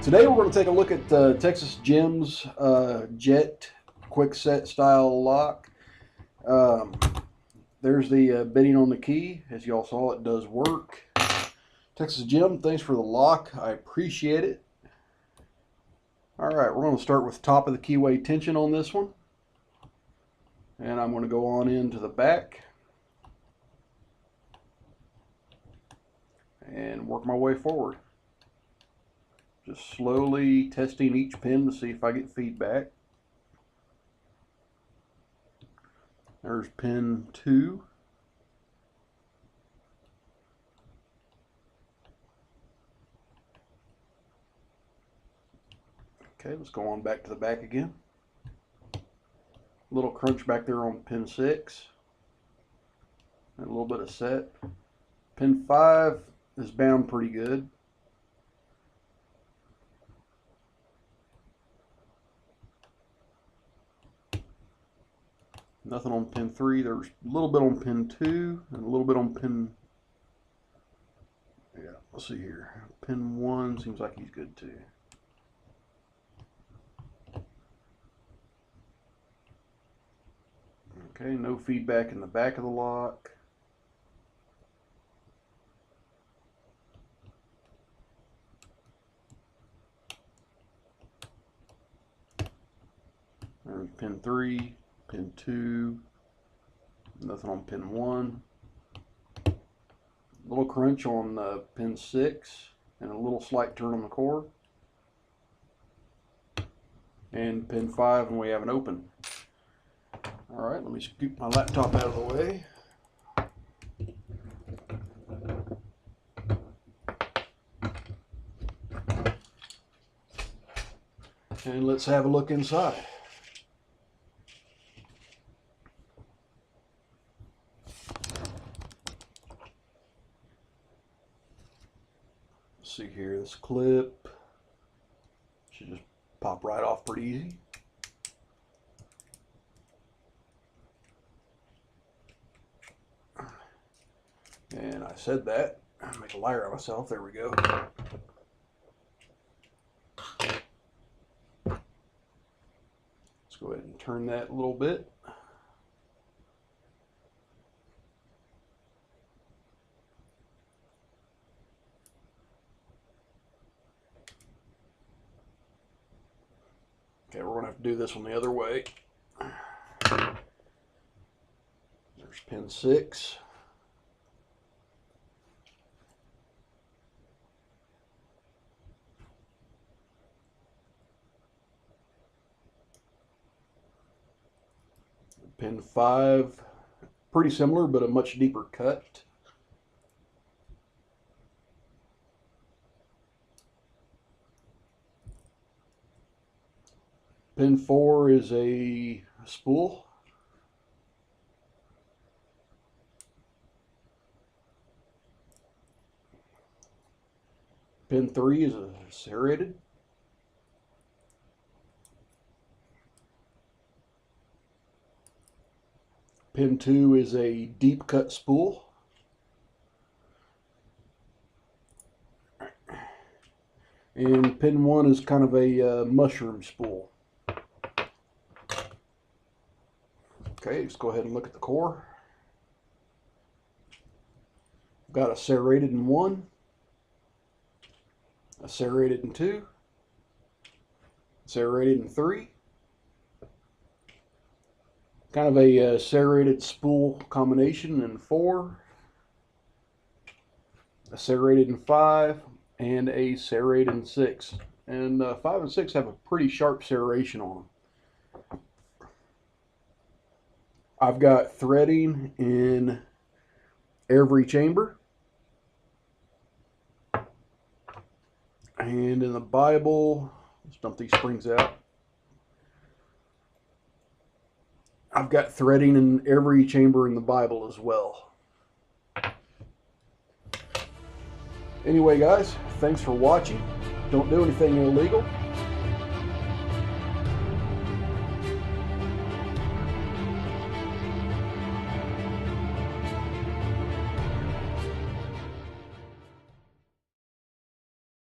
Today we're going to take a look at Texas Gem's Jet quick set style lock. There's the bitting on the key. As y'all saw, it does work. Texas Gem, thanks for the lock. I appreciate it. Alright, we're going to start with top of the keyway tension on this one. And I'm going to go on into the back and work my way forward. Just slowly testing each pin to see if I get feedback. There's pin 2. Okay, let's go on back to the back again. Little crunch back there on pin 6. And a little bit of set. Pin 5 is bound pretty good. Nothing on pin 3. There's a little bit on pin 2 and a little bit on pin, let's see here. Pin 1 seems like he's good too. Okay, no feedback in the back of the lock. There's pin 3. Pin 2, nothing on pin 1. A little crunch on pin 6 and a little slight turn on the core. And pin 5, and we have an open. Alright, let me scoop my laptop out of the way. And let's have a look inside. See here, this clip should just pop right off pretty easy. And I said that, I'll make a liar of myself. There we go. Let's go ahead and turn that a little bit. Okay, we're going to have to do this one the other way. There's pin 6. Pin 5, pretty similar, but a much deeper cut. Pin 4 is a spool. Pin 3 is a serrated. Pin 2 is a deep cut spool. And pin 1 is kind of a mushroom spool. Okay, let's go ahead and look at the core. Got a serrated in 1, a serrated in 2, serrated in 3, kind of a serrated spool combination in 4, a serrated in 5, and a serrated in 6. And 5 and 6 have a pretty sharp serration on them. I've got threading in every chamber. And in the Bible, let's dump these springs out. I've got threading in every chamber in the Bible as well. Anyway, guys, thanks for watching. Don't do anything illegal.